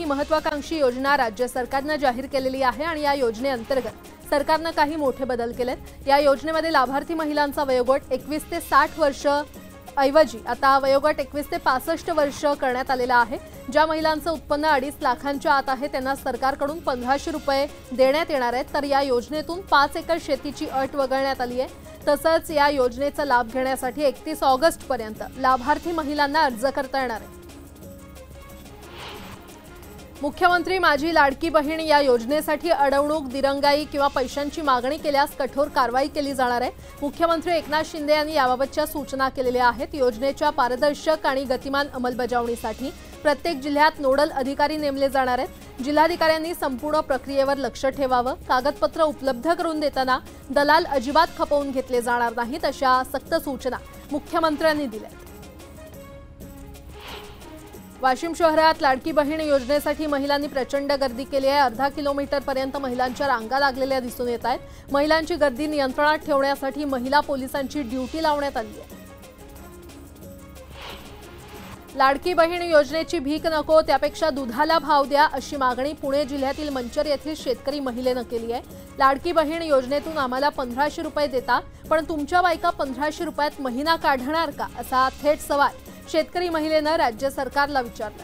महत्त्वाकांक्षी योजना राज्य सरकारने जाहीर केलेली आहे आणि या योजनेअंतर्गत सरकारने काही मोठे बदल केलेत। या योजनेमध्ये लाभार्थी महिलांचा वयोगट 21 ते 60 वर्ष ऐवजी आता वयोगट 21 ते 65 वर्ष करण्यात आलेला आहे। ज्या महिलांचं उत्पन्न 2.5 लाखांच्या आत आहे त्यांना सरकारकडून 1500 रुपये देण्यात येणार आहेत। तर या योजनेतून 5 एकर शेतीची अट वगळण्यात आली आहे। तसंच या योजनेचा लाभ घेण्यासाठी 31 ऑगस्ट पर्यंत लाभार्थी महिलांना अर्ज करता येणार आहे। मुख्यमंत्री माझी लाडकी बहीण या योजनेसाठी अडवणूक, दिरंगाई किंवा पैशांची मागणी केल्यास कठोर कारवाई केली जाणार आहे। मुख्यमंत्री एकनाथ शिंदे यांनी याबाबतच्या सूचना केलेल्या आहेत। योजनेच्या पारदर्शक आणि गतिमान अंमलबजावणीसाठी प्रत्येक जिल्ह्यात नोडल अधिकारी नेमले जाणार आहेत। जिल्हाधिकाऱ्यांनी संपूर्ण प्रक्रियेवर लक्ष ठेवावं। कागदपत्र उपलब्ध करून देताना दलाल अजिबात खपवून घेतले जाणार नाहीत अशा सक्त सूचना मुख्यमंत्र्यांनी दिल्या। वाशिम शहरात लाडकी बहीण योजनेसाठी महिलांनी प्रचंड गर्दी केली आहे। अर्धा किलोमीटर पर्यंत महिलांच्या रांगा लागलेल्या दिसून येत आहेत। महिलांची गर्दी नियंत्रणात ठेवण्यासाठी महिला पोलिसांची ड्युटी लावण्यात आली आहे। लाडकी बहीण योजनेची भीक नको, त्यापेक्षा दुधाला भाव द्या अशी मागणी पुणे जिल्ह्यातील मंचर येथील शेतकरी महिलेने केली आहे। लाडकी बहीण योजनेतून आम्हाला 1500 रुपये देता, पण तुमच्या बायका 1500 रुपयात महिना काढणार का असा थेट सवाल शेतकरी महिलेने राज्य सरकारला विचारला।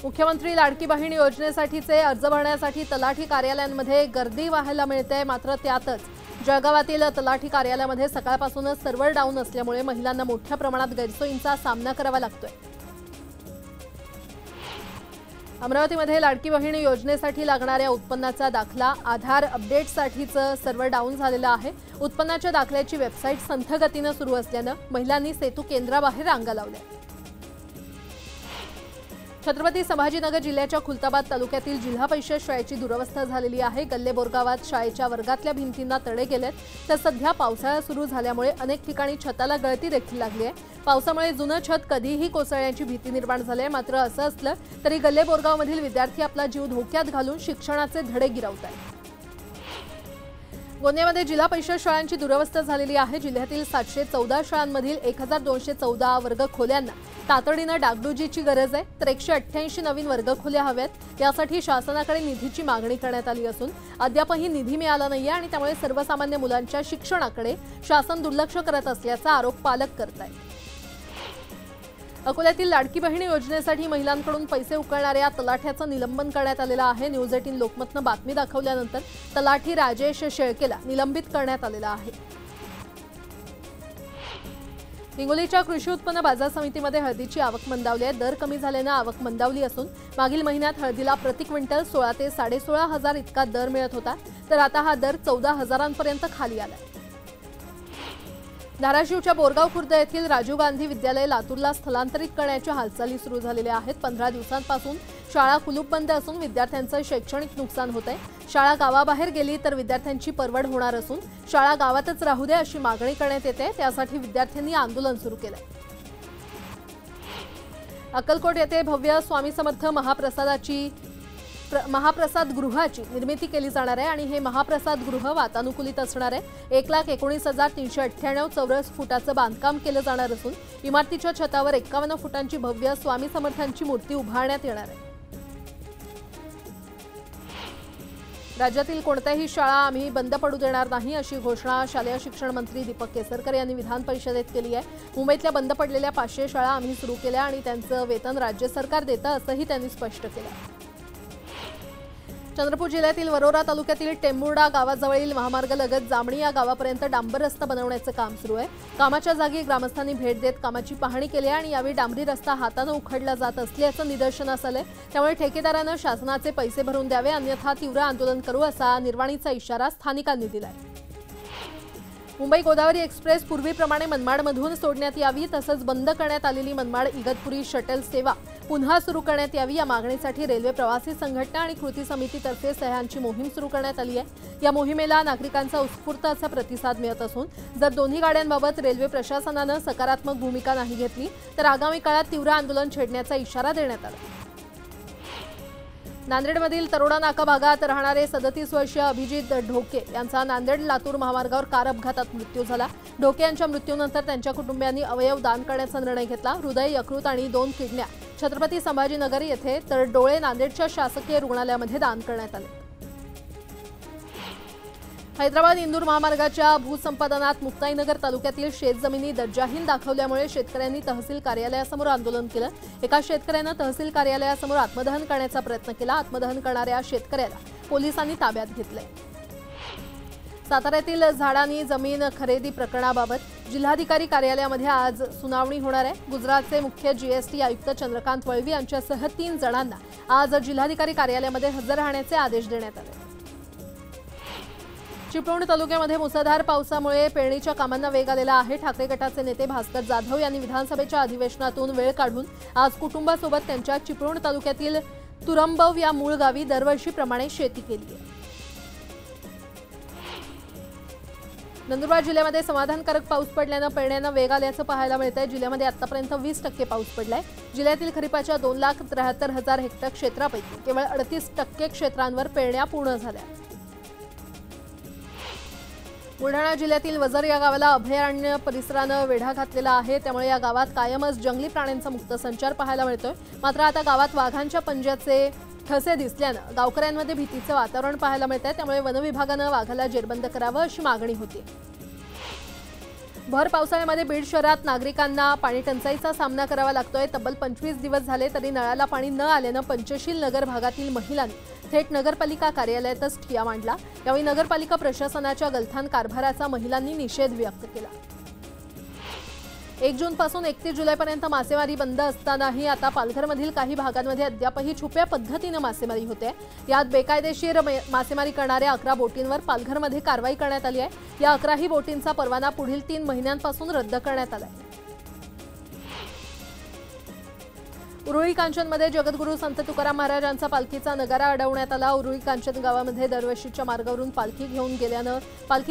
मुख्यमंत्री लाडकी बहीण योजनेसाठीचे अर्ज भरण्यासाठी तलाठी कार्यालयांमध्ये गर्दी पाहायला मिळते। मात्र त्यातच जळगावातील तलाठी कार्यालयामध्ये सकाळपासूनच सर्व्हर डाऊन असल्यामुळे महिलांना मोठ्या प्रमाणात गैरसोयींचा सामना करावा लागतोय। अमरावतीमध्ये लाडकी बहीण योजनेसाठी लागणाऱ्या उत्पन्नाचा दाखला आधार अपडेटसाठीचं सर्व्हर डाऊन झालेलं आहे। उत्पन्नाच्या दाखल्याची वेबसाईट संथ गतीने सुरू असल्याने महिलांनी सेतू केंद्राबाहेर रांगा लावल्या। छत्रपती संभाजीनगर जिल्ह्याच्या खुलताबाद तालुक्यातील जिल्हा परिषद शाळेची दुरवस्था झालेली आहे। गल्ले बोरगावात शाळेच्या वर्गातल्या भिंतींना तडे गेलेत। तर सध्या पावसाळा सुरू झाल्यामुळे अनेक ठिकाणी छताला गळती देखील लागली आहे। पावसामुळे जुनं छत कधीही कोसळण्याची भीती निर्माण झाली आहे। मात्र असं असलं तरी गल्ले बोरगावमधील विद्यार्थी आपला जीव धोक्यात घालून शिक्षणाचे धडे गिरवत आहेत। गोंदियामध्ये जिल्हा परिषद शाळांची दुरवस्था झालेली आहे। जिल्ह्यातील 714 शाळांमधील 1214 वर्ग खोल्यांना तातडीने डागडुजीची गरज आहे। तर 188 नवीन वर्ग खोल्या हव्यात। यासाठी शासनाकडे निधीची मागणी करण्यात आली असून अद्यापही निधी मिळाला नाहीये आणि त्यामुळे सर्वसामान्य मुलांच्या शिक्षणाकडे शासन दुर्लक्ष करत असल्याचा आरोप पालक करत आहेत। अकोल्यातील लाडकी बहीण योजनेसाठी महिलांकडून पैसे उकळणाऱ्या तलाठ्याचं निलंबन करण्यात आलेलं आहे। न्यूज 18 लोकमतनं बातमी दाखवल्यानंतर तलाठी राजेश शेळकेला निलंबित करण्यात आलेलं आहे। हिंगोलीच्या कृषी उत्पन्न बाजार समितीमध्ये हळदीची आवक मंदावली आहे। दर कमी झाल्याने आवक मंदावली असून मागील महिन्यात हळदीला प्रति क्विंटल 16 ते 16.5 हजार इतका दर मिळत होता, तर आता हा दर 14 हजारांपर्यंत खाली आला। धाराशिवच्या बोरगाव खुर्द येथील राजीव गांधी विद्यालय लातूरला स्थलांतरित करण्याच्या हालचाली सुरू झालेल्या आहेत। 15 दिवसांपासून शाळा कुलूपबंद असून विद्यार्थ्यांचं शैक्षणिक नुकसान होत आहे। शाळा गावाबाहेर गेली तर विद्यार्थ्यांची परवड होणार असून शाळा गावातच राहू दे अशी मागणी करण्यात येते। त्यासाठी विद्यार्थ्यांनी आंदोलन सुरू केलंय। अक्कलकोट येथे भव्य स्वामी समर्थ महाप्रसाद गृहाची निर्मिती केली जाणार आहे आणि हे महाप्रसाद गृह वातानुकूलित असणार आहे। 1,19,398 चौरस फुटाचं बांधकाम केलं जाणार असून इमारतीच्या छतावर 51 फुटांची भव्य स्वामी समर्थांची मूर्ती उभारण्यात येणार आहे। राज्यातील कोणत्याही शाळा आम्ही बंद पडू देणार नाही अशी घोषणा शालेय शिक्षण मंत्री दीपक केसरकर यांनी विधान परिषदेत केली आहे। मुंबईतल्या बंद पडलेल्या 500 शाळा आम्ही सुरू केल्या आणि त्यांचं वेतन राज्य सरकार देतं असंही त्यांनी स्पष्ट केलं। चंद्रपूर जिल्ह्यातील वरोरा तालुक्यातील टेंबुर्डा गावाजवळील महामार्गालगत जामणी या गावापर्यंत डांबर रस्ता बनवण्याचं काम सुरू आहे। कामाच्या जागी ग्रामस्थांनी भेट देत कामाची पाहणी केली आणि यावेळी डांबरी रस्ता हाताने उखडला जात असल्याचं निदर्शनास आलंय। त्यामुळे ठेकेदारानं शासनाचे पैसे भरून द्यावे अन्यथा तीव्र आंदोलन करू असा निर्वाणीचा इशारा स्थानिकांनी दिलाय। मुंबई गोदावरी एक्सप्रेस पूर्वीप्रमाणे मनमाडमधून सोडण्यात यावी तसंच बंद करण्यात आलेली मनमाड इगतपुरी शटल सेवा पुन्हा सुरू करण्यात यावी या मागणीसाठी रेल्वे प्रवासी संघटना आणि कृती समितीतर्फे सह्यांची मोहीम सुरू करण्यात आली आहे। या मोहिमेला नागरिकांचा उत्स्फूर्त असा प्रतिसाद मिळत असून जर दोन्ही गाड्यांबाबत रेल्वे प्रशासनाने सकारात्मक भूमिका नाही घेतली तर आगामी काळात तीव्र आंदोलन छेडण्याचा इशारा देण्यात आला। नांदेडमधील तरोडा नाका भागात राहणारे 37 वर्षीय अभिजित ढोके यांचा नांदेड लातूर महामार्गावर कार अपघातात मृत्यू झाला। ढोके यांच्या मृत्यूनंतर त्यांच्या कुटुंबियांनी अवयव दान करण्याचा निर्णय घेतला। हृदय, यकृत आणि 2 किडन्या छत्रपती संभाजीनगर येथे तर डोळे नांदेडच्या शासकीय रुग्णालयामध्ये दान करण्यात आले। हैदराबाद इंदूर महामार्गाच्या भूसंपादनात मुक्ताईनगर तालुक्यातील शेतजमिनी दर्जाहीन दाखवल्यामुळे शेतकऱ्यांनी तहसील कार्यालयासमोर आंदोलन केलं। एका शेतकऱ्याने तहसील कार्यालयासमोर आत्मदहन करण्याचा प्रयत्न केला। आत्मदहन करणाऱ्या शेतकऱ्याला पोलिसांनी ताब्यात घेतले। साताऱ्यातील झाडांनी जमीन खरेदी प्रकरणाबाबत जिल्हाधिकारी कार्यालयामध्ये आज सुनावणी होणार आहे। गुजरातचे मुख्य जीएसटी आयुक्त चंद्रकांत वळवी यांच्यासह 3 जणांना आज जिल्हाधिकारी कार्यालयामध्ये हजर राहण्याचे आदेश देण्यात आले। चिपळूण तालुक्यामध्ये मुसळधार पावसामुळे पेरणीच्या कामांना वेग आलेला आहे। ठाकरे गटाचे नेते भास्कर जाधव यांनी विधानसभेच्या अधिवेशनातून वेळ काढून आज कुटुंबासोबत त्यांच्या चिपळूण तालुक्यातील तुरंबव या मूळ गावी दरवर्षीप्रमाणे शेती केली आहे। नंदुरबार जिल्ह्यामध्ये समाधानकारक पाऊस पडल्याने पेरण्यांना वेग आल्याचं पाहायला मिळतंय। जिल्ह्यामध्ये आतापर्यंत 20% पाऊस पडलाय। जिल्ह्यातील खरीपाच्या 2,73,000 हेक्टर क्षेत्रापैकी केवळ 38% क्षेत्रांवर पेरण्या पूर्ण झाल्या। बुलढाणा जिल्ह्यातील वजर या गावाला अभयारण्य परिसरानं वेढा घातलेला आहे। त्यामुळे या गावात कायमच जंगली प्राण्यांचा मुक्त संचार पाहायला मिळतोय। मात्र आता गावात वाघांच्या पंज्याचे ठसे दिसल्यानं गावकऱ्यांमध्ये भीतीचं वातावरण पाहायला मिळतंय। त्यामुळे वन विभागानं वाघाला जेरबंद करावं अशी मागणी होती। भर पावसाळ्यामध्ये बीड शहरात नागरिकांना पाणी टंचाईचा सामना करावा लागतोय। तब्बल 25 दिवस झाले तरी नळाला पाणी न आल्यानं पंचशील नगर भागातील महिलांनी थेट नगरपालिका कार्यालयातच ठिय्या मांडला। यावेळी नगरपालिका प्रशासनाच्या गलथान कारभाराचा महिलांनी निषेध व्यक्त केला। 1 जूनपासून 31 जुलैपर्यंत मासेमारी बंद असतानाही आता पालघरमधील काही भागांमध्ये अद्यापही छुप्या पद्धतीने मासेमारी होते। यात बेकायदेशीर मासेमारी करणाऱ्या 11 बोटींवर पालघरमध्ये कारवाई करण्यात आली आहे। या 11ही बोटींचा परवाना पुढील 3 महिन्यांपासून रद्द करण्यात आला आहे। उरुळी कांचनमध्ये जगद्गुरू संत तुकाराम महाराजांचा पालखीचा नगारा अडवण्यात आला। उरुळी कांचन गावामध्ये दरवर्षीच्या मार्गावरून पालखी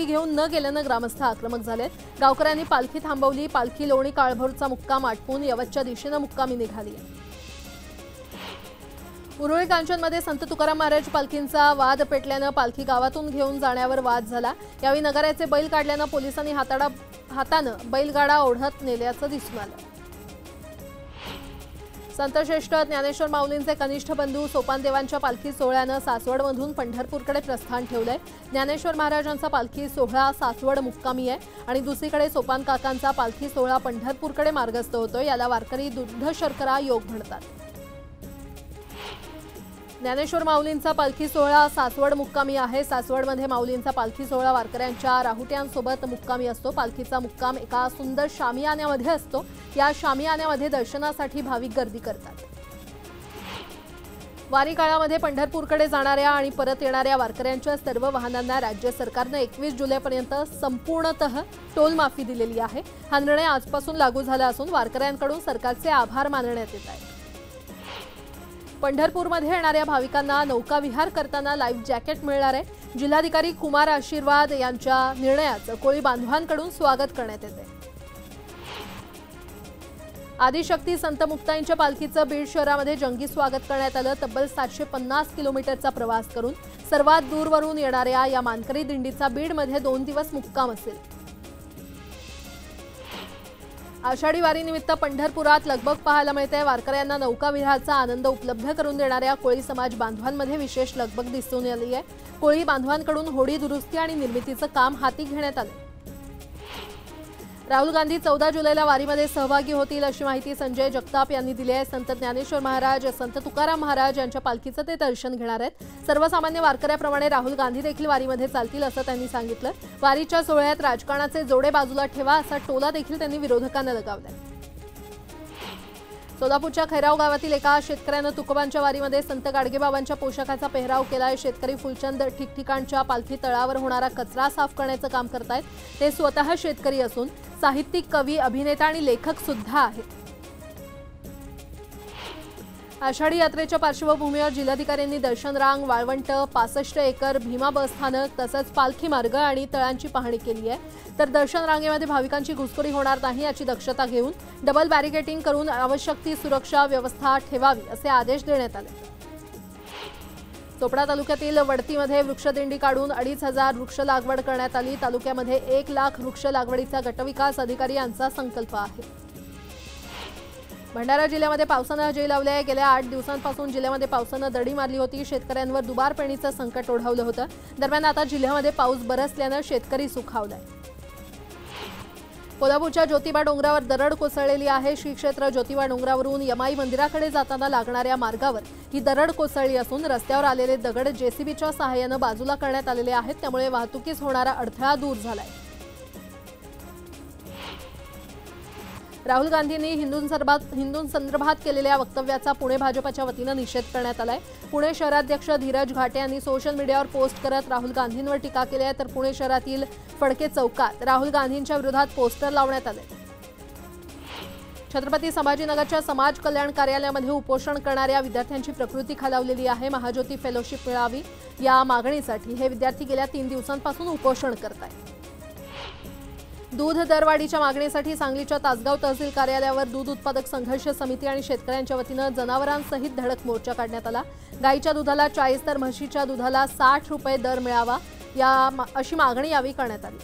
घेऊन न गेल्यानं ग्रामस्थ आक्रमक झालेत। गावकऱ्यांनी पालखी थांबवली। पालखी लोणी काळभोरचा मुक्काम आटपून यवतच्या दिशेनं मुक्कामी निघाली आहे। उरुळी कांचनमध्ये संत तुकाराम महाराज पालखींचा वाद पेटल्यानं पालखी गावातून घेऊन जाण्यावर वाद झाला। यावेळी नगाऱ्याचे बैल काढल्यानं पोलिसांनी हातानं बैलगाडा ओढत नेल्याचं दिसून आलं। संतश्रेष्ठ ज्ञानेश्वर माऊलींचे कनिष्ठ बंधू सोपानदेवांच्या पालखी सोहळ्यानं सासवडमधून पंढरपूरकडे प्रस्थान ठेवलंय। ज्ञानेश्वर महाराजांचा पालखी सोहळा सासवड मुक्कामी आहे आणि दुसरीकडे सोपान काकांचा पालखी सोहळा पंढरपूरकडे मार्गस्थ होतोय। याला वारकरी दुग्ध शर्करा योग म्हणतात। ज्ञानेश्वर माऊलींचा पालखी सोहळा सासवड मुक्कामी आहे। सासवडमध्ये माऊलींचा पालखी सोहळा वारकऱ्यांच्या राहुट्यांसोबत मुक्कामी असतो। पालखीचा मुक्काम एका सुंदर शामियान्यामध्ये असतो। या शामियान्यामध्ये दर्शनासाठी भाविक गर्दी करतात। वारी काळामध्ये पंढरपूरकडे जाणाऱ्या आणि परत येणाऱ्या वारकऱ्यांच्या सर्व वाहनांना राज्य सरकारनं 21 जुलैपर्यंत संपूर्णतः टोल माफी दिलेली आहे। हा निर्णय आजपासून लागू झाला असून वारकऱ्यांकडून सरकारचे आभार मानण्यात येत आहेत। पंढरपूरमध्ये येणाऱ्या भाविकांना नौकाविहार करताना लाईफ जॅकेट मिळणार आहे। जिल्हाधिकारी कुमार आशीर्वाद यांच्या निर्णयाचं कोळी बांधवांकडून स्वागत करण्यात येते। आदिशक्ती संत मुक्ताईंच्या पालखीचं बीड शहरामध्ये जंगी स्वागत करण्यात आलं। तब्बल 750 किलोमीटरचा प्रवास करून सर्वात दूरवरून येणाऱ्या या मानकरी दिंडीचा बीडमध्ये 2 दिवस मुक्काम असेल। आषाढी वारीनिमित्त पंढरपुरात लगबग पाहायला मिळते। वारकऱ्यांना नौकाविहाराचा आनंद उपलब्ध करून देणाऱ्या कोळी समाज बांधवांमध्ये विशेष लगबग दिसून आली आहे। कोळी बांधवांकडून होडी दुरुस्ती आणि निर्मितीचं काम हाती घेण्यात आलं। राहुल गांधी 14 जुलैला वारीमध्ये सहभागी होतील अशी माहिती संजय जगताप यांनी दिली आहे। संत ज्ञानेश्वर महाराज संत तुकाराम महाराज यांच्या पालखीचं ते दर्शन घेणार आहेत। सर्वसामान्य वारकऱ्याप्रमाणे राहुल गांधी देखील वारीमध्ये चालतील असं त्यांनी सांगितलं। वारीच्या सोहळ्यात राजकारणाचे जोडे बाजूला ठेवा असा टोला देखील त्यांनी विरोधकांना लगावलाय। सोलापूरच्या खैराव गावातील एका शेतकऱ्यानं तुकोबांच्या वारीमध्ये संत गाडगेबाबांच्या पोशाखाचा पेहराव केलाय। शेतकरी फुलचंद ठिकठिकाणच्या पालखी तळावर होणारा कचरा साफ करण्याचं काम करतायत। ते स्वतः शेतकरी असून साहित्यिक, कवी, अभिनेता आणि लेखक सुद्धा आहेत। आषाढी यात्रेच्या पार्श्वभूमीवर जिल्हाधिकाऱ्यांनी दर्शन रांग, वाळवंट, 65 एकर भीमा बस स्थानक तसंच पालखी मार्ग आणि तळांची पाहणी केली आहे। तर दर्शन रांगेमध्ये भाविकांची घुसखोरी होणार नाही याची दक्षता घेऊन डबल बॅरिकेडिंग करून आवश्यक ती सुरक्षा व्यवस्था ठेवावी असे आदेश देण्यात आले। चोपडा तालुक्यातील वडतीमध्ये वृक्षदिंडी काढून 2,500 वृक्ष लागवड करण्यात आली। तालुक्यामध्ये 1 लाख वृक्ष लागवडीचा गटविकास अधिकारी यांचा संकल्प आहे। भंडारा जिल्ह्यामध्ये पावसानं हजेरी लावली आहे। गेल्या 8 दिवसांपासून जिल्ह्यामध्ये पावसानं दडी मारली होती। शेतकऱ्यांवर दुबार पेरणीचं संकट ओढवलं होतं। दरम्यान आता जिल्ह्यामध्ये पाऊस बरसल्यानं शेतकरी सुखावलाय। कोल्हापूरच्या ज्योतिबा डोंगरावर दरड कोसळलेली आहे। श्री क्षेत्र ज्योतिबा डोंगरावरून यमाई मंदिराकडे जाताना लागणाऱ्या मार्गावर ही दरड कोसळली असून रस्त्यावर आलेले दगड जेसीबीच्या सहाय्यानं बाजूला करण्यात आलेले आहेत। त्यामुळे वाहतुकीस होणारा अडथळा दूर झालाय। राहुल गांधींनी हिंदूंसंदर्भात केलेल्या वक्तव्याचा पुणे भाजपच्या वतीनं निषेध करण्यात आलाय। पुणे शहराध्यक्ष धीरज घाटे यांनी सोशल मीडियावर पोस्ट करत राहुल गांधींवर टीका केली आहे। तर पुणे शहरातील फडके चौकात राहुल गांधींच्या विरोधात पोस्टर लावण्यात आले। छत्रपती संभाजीनगरच्या समाज कल्याण कार्यालयामध्ये उपोषण करणाऱ्या विद्यार्थ्यांची प्रकृती खालावलेली आहे। महाज्योती फेलोशिप मिळावी या मागणीसाठी हे विद्यार्थी गेल्या 3 दिवसांपासून उपोषण करत आहेत। दूध दरवाढीच्या मागणीसाठी सांगलीच्या तासगाव तहसील कार्यालयावर दूध उत्पादक संघर्ष समिती आणि शेतकऱ्यांच्या वतीनं जनावरांसहित धडक मोर्चा काढण्यात आला। गाईच्या दुधाला 40 तर म्हशीच्या दुधाला 60 रुपये दर मिळावा अशी मागणी यावेळी करण्यात आली।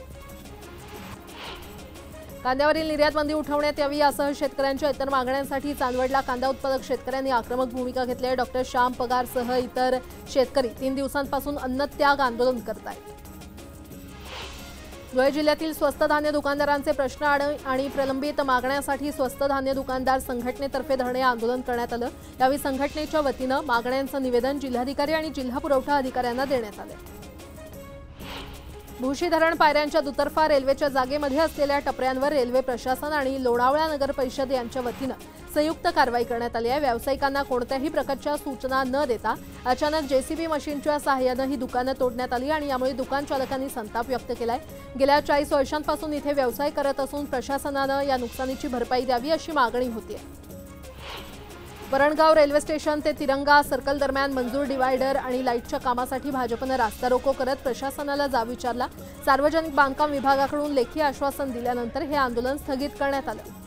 कांद्यावरील निर्यात बंदी उठवण्यात यावी यासह शेतकऱ्यांच्या इतर मागण्यांसाठी चांदवडला कांदा उत्पादक शेतकऱ्यांनी आक्रमक भूमिका घेतली आहे। डॉक्टर श्याम पगारसह इतर शेतकरी 3 दिवसांपासून अन्नत्याग आंदोलन करत आहेत। धुळे जिल्ह्यातील स्वस्त धान्य दुकानदारांचे प्रश्न आणि प्रलंबित मागण्यांसाठी स्वस्त धान्य दुकानदार संघटनेतर्फे धरणे आंदोलन करण्यात आलं। यावेळी संघटनेच्या वतीनं मागण्यांचं निवेदन जिल्हाधिकारी आणि जिल्हा पुरवठा अधिकाऱ्यांना देण्यात आले। भुशी धरण पायऱ्यांच्या दुतर्फा रेल्वेच्या जागेमध्ये असलेल्या टपऱ्यांवर रेल्वे प्रशासन आणि लोणावळा नगर परिषद यांच्या वतीनं संयुक्त कारवाई करण्यात आली आहे। व्यावसायिकांना कोणत्याही प्रकारच्या सूचना न देता अचानक जेसीबी मशीनच्या सहाय्यानं ही दुकानं तोडण्यात आली आणि यामुळे दुकान चालकांनी संताप व्यक्त केलाय। गेल्या 40 वर्षांपासून इथे व्यवसाय करत असून प्रशासनानं या नुकसानीची भरपाई द्यावी अशी मागणी होतीये। वरणगाव रेल्वे स्टेशन ते तिरंगा सर्कल दरम्यान मंजूर डिवायडर आणि लाईटच्या कामासाठी भाजपनं रास्ता रोको करत प्रशासनाला जाब विचारला। सार्वजनिक बांधकाम विभागाकडून लेखी आश्वासन दिल्यानंतर हे आंदोलन स्थगित करण्यात आलं।